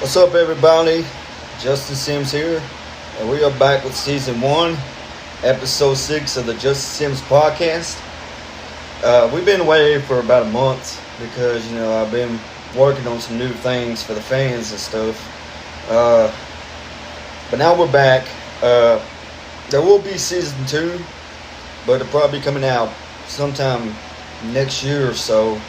What's up, everybody? Justin Sims here, and we are back with season 1, episode 6 of the Justin Sims podcast. We've been away for about a month because, I've been working on some new things for the fans and stuff. But now we're back. There will be season 2, but it'll probably be coming out sometime next year or so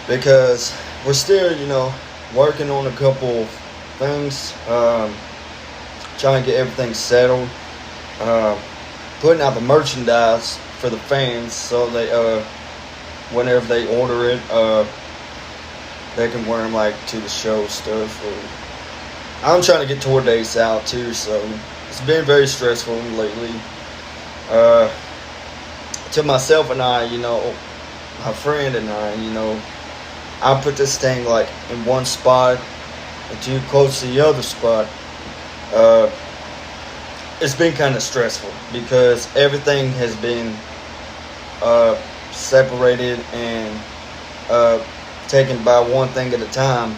because we're still, working on a couple things, trying to get everything settled, putting out the merchandise for the fans so they, whenever they order it, they can wear them like to the show stuff. Or I'm trying to get tour dates out too, so it's been very stressful lately. To myself and I, my friend and I put this thing like in one spot and too close to the other spot. It's been kind of stressful because everything has been separated and taken by one thing at a time.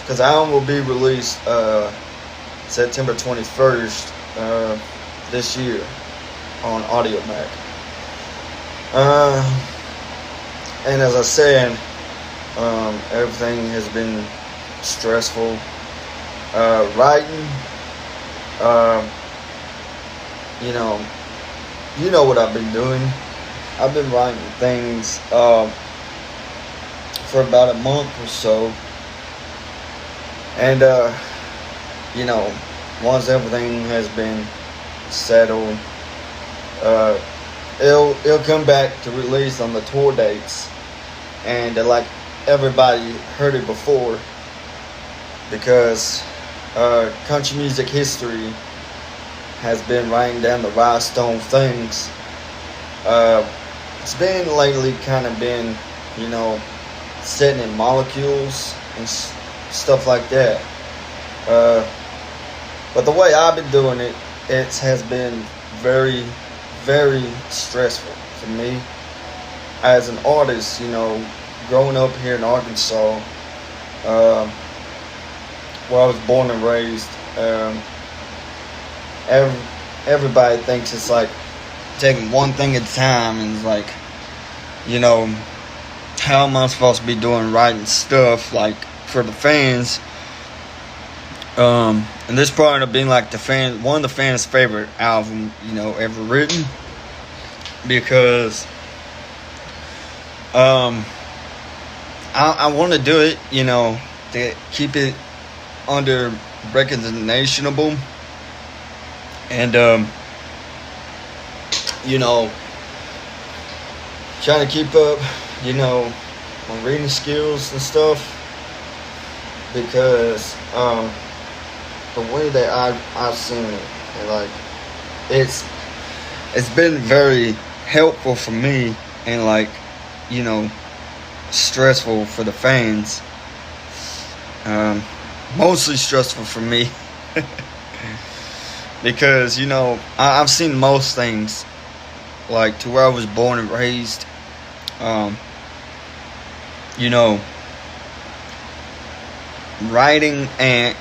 Because the album will be released September 21st this year on Audiomack. And as I said, everything has been stressful. Writing, you know what I've been doing. I've been writing things for about a month or so. And, once everything has been settled, it'll come back to release on the tour dates. And like everybody heard it before, because country music history has been writing down the rhinestone things. It's been lately kind of been, setting in molecules and stuff like that. But the way I've been doing it, it has been very, very stressful for me as an artist, growing up here in Arkansas, where I was born and raised. Everybody thinks it's like taking one thing at a time, and it's like, how am I supposed to be doing writing stuff like for the fans? And this probably ended up being like one of the fans' favorite album, ever written, because I want to do it, to keep it under recognitionable, and trying to keep up, my reading skills and stuff, because the way that I've seen it, and like it's been very helpful for me, and like, stressful for the fans. Mostly stressful for me because I've seen most things like to where I was born and raised. Writing, and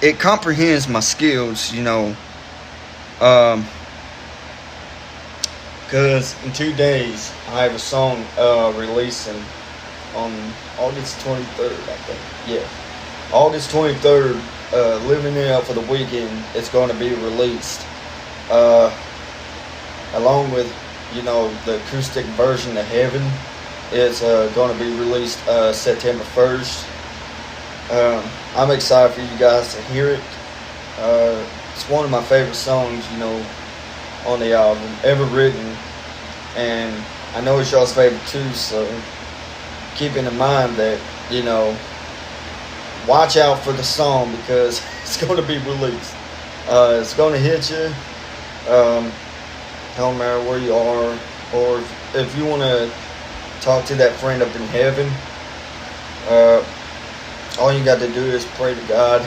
it comprehends my skills, because in 2 days I have a song releasing on August 23rd, I think. Yeah, August 23rd, Living It Up for the Weekend. It's going to be released along with, the acoustic version of Heaven. It's going to be released September 1st. I'm excited for you guys to hear it. It's one of my favorite songs, on the album ever written, and I know it's y'all's favorite too, so keeping in mind that, watch out for the song because it's going to be released. It's going to hit you. Don't matter where you are, or if you want to talk to that friend up in heaven, all you got to do is pray to God.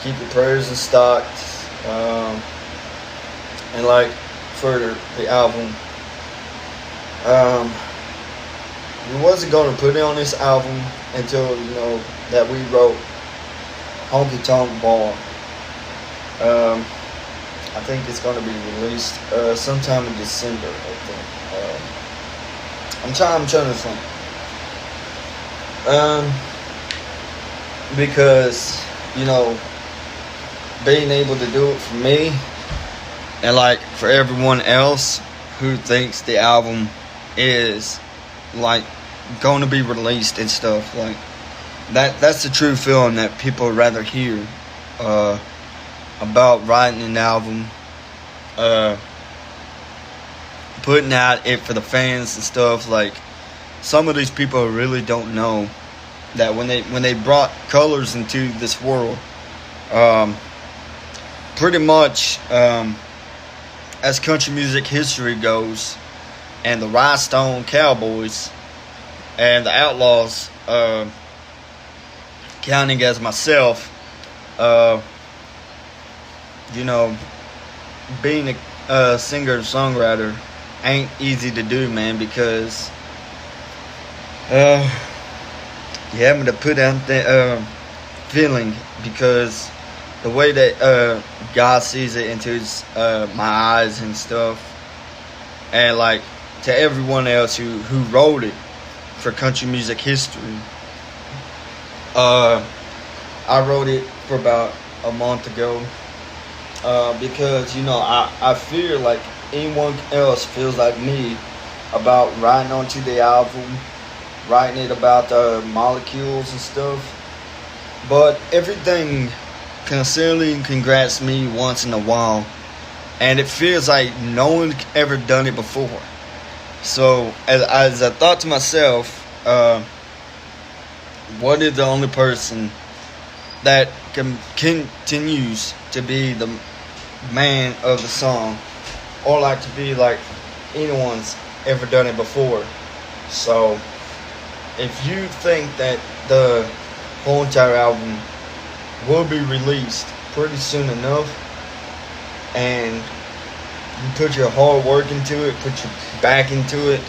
Keep your prayers in stock. And like for the album, we wasn't gonna put it on this album until that we wrote Honky Tonk Bar. I think it's gonna be released sometime in December. I think. I'm trying to think. Because being able to do it for me and like for everyone else who thinks the album is like going to be released and stuff like that's the true feeling that people would rather hear about writing an album, putting out it for the fans and stuff. Like some of these people really don't know that when they brought colors into this world, pretty much as country music history goes, and the Rhinestone Cowboys and the Outlaws, counting as myself, being a singer-songwriter ain't easy to do, man, because you having to put out that feeling, because the way that God sees it into his, my eyes and stuff, and like to everyone else who wrote it for country music history. I wrote it for about a month ago because I fear like anyone else feels like me about writing onto the album, writing it about the molecules and stuff. But everything constantly congrats me once in a while, and it feels like no one ever done it before. So as I thought to myself, what is the only person that continues to be the man of the song, or like to be like anyone's ever done it before? So if you think that the whole entire album will be released pretty soon enough, and you put your hard work into it, put your back into it,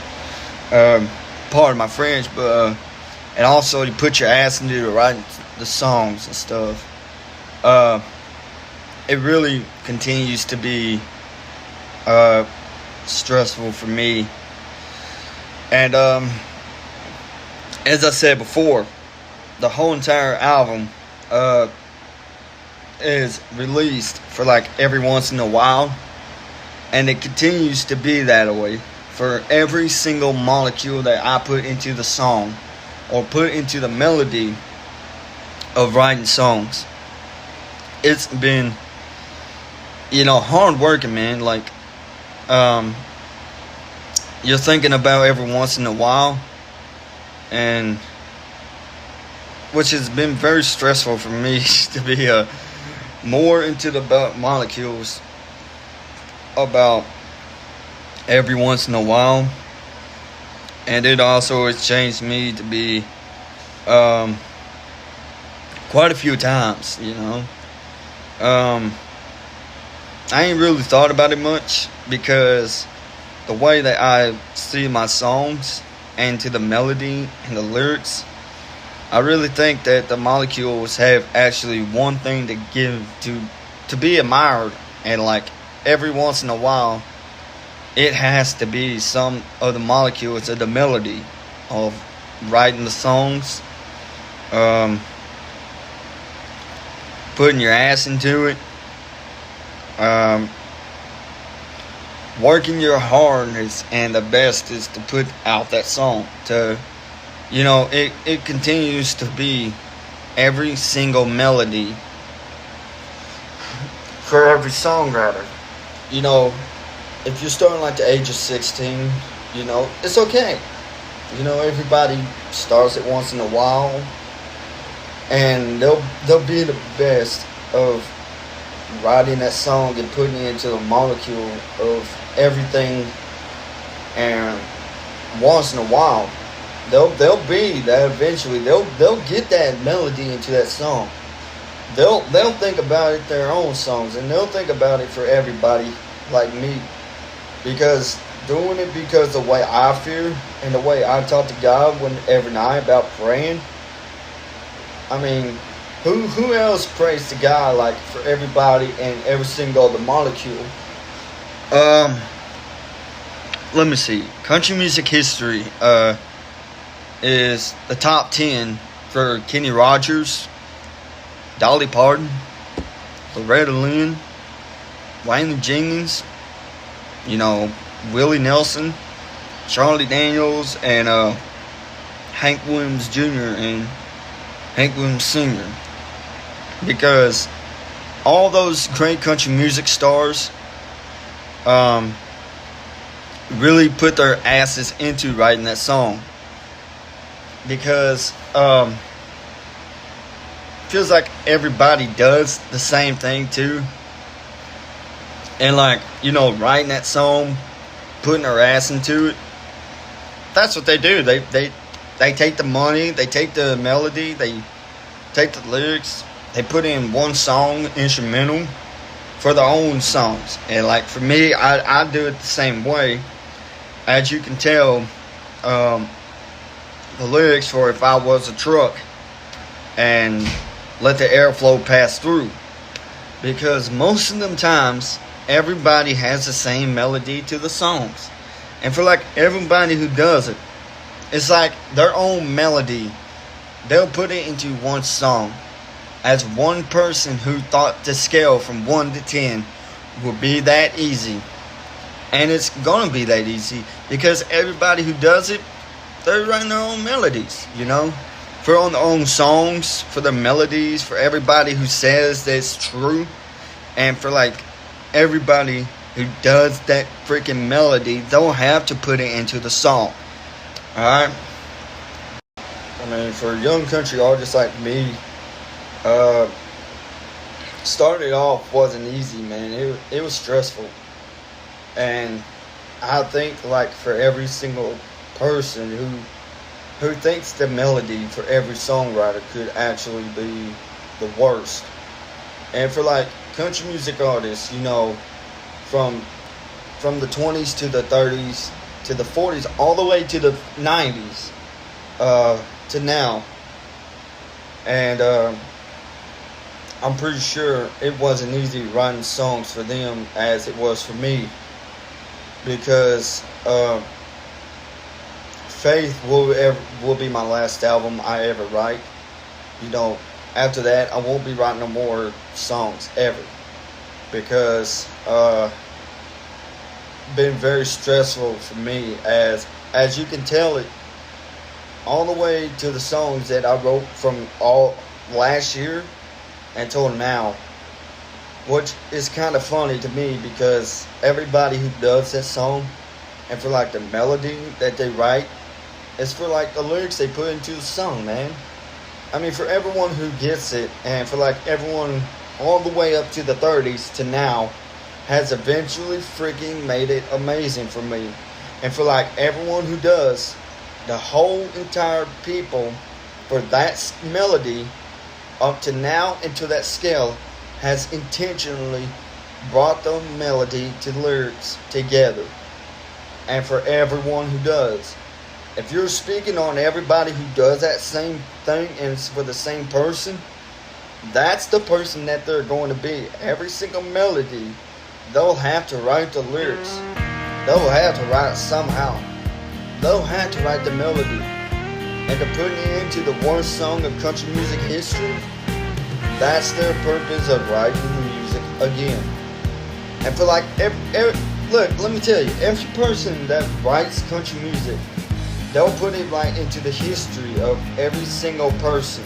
pardon my French, but and also you put your ass into writing the songs and stuff, it really continues to be stressful for me. And as I said before, the whole entire album is released for like every once in a while, and it continues to be that way for every single molecule that I put into the song or put into the melody of writing songs. It's been hard working, man. Like you're thinking about every once in a while, and which has been very stressful for me to be more into the molecules about every once in a while. And it also has changed me to be quite a few times, I ain't really thought about it much, because the way that I see my songs and to the melody and the lyrics, I really think that the molecules have actually one thing to give to be admired, and like every once in a while it has to be some of the molecules of the melody of writing the songs, putting your ass into it, working your hardest and the best is to put out that song. To it continues to be every single melody for every songwriter. If you're starting like the age of 16, it's okay. Everybody starts it once in a while, and they'll be the best of writing that song and putting it into the molecule of everything. And once in a while, they'll be that eventually they'll get that melody into that song. They'll think about it their own songs, and they'll think about it for everybody like me, because doing it because the way I feel and the way I talk to God every night about praying. I mean, who else prays to God like for everybody and every single other molecule? Let me see. Country music history is the top 10 for Kenny Rogers, Dolly Parton, Loretta Lynn, Waylon Jennings, Willie Nelson, Charlie Daniels, and Hank Williams Jr. and Hank Williams Sr. Because all those great country music stars really put their asses into writing that song. Because feels like everybody does the same thing too. And writing that song, putting their ass into it. That's what they do. They take the money, they take the melody, they take the lyrics, they put in one song instrumental for their own songs. And for me, I do it the same way. As you can tell, the lyrics for If I Was a Truck and Let the Airflow Pass Through. Because most of them times, everybody has the same melody to the songs. And for everybody who does it, it's their own melody. They'll put it into one song. As one person who thought the scale from 1 to 10 would be that easy. And it's going to be that easy. Because everybody who does it, they're writing their own melodies, For on their own songs, for their melodies, for everybody who says that's true. And for everybody who does that freaking melody, they'll have to put it into the song. Alright? I mean, for young country artists like me, starting off wasn't easy, man. It was stressful. And I think for every single person who thinks the melody for every songwriter could actually be the worst. And for country music artists, from the 20s to the 30s to the 40s all the way to the 90s to now. And I'm pretty sure it wasn't easy writing songs for them as it was for me. Because Faith will be my last album I ever write. After that, I won't be writing no more songs ever. Because been very stressful for me as you can tell it all the way to the songs that I wrote from all last year until now. Which is kind of funny to me because everybody who does that song and for the melody that they write, it's for the lyrics they put into the song, man. I mean, for everyone who gets it and for everyone all the way up to the 30s to now has eventually freaking made it amazing for me. And for everyone who does, the whole entire people for that melody up to now and to that scale has intentionally brought the melody to the lyrics together. And for everyone who does, if you're speaking on everybody who does that same thing and it's for the same person, that's the person that they're going to be. Every single melody, they'll have to write the lyrics. They'll have to write it somehow. They'll have to write the melody. And to put it into the worst song of country music history, that's their purpose of writing the music again. And for look, let me tell you, every person that writes country music, they'll put it right into the history of every single person.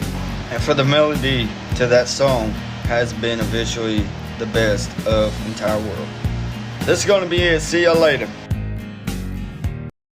And for the melody to that song has been eventually the best of the entire world. This is going to be it. See y'all later.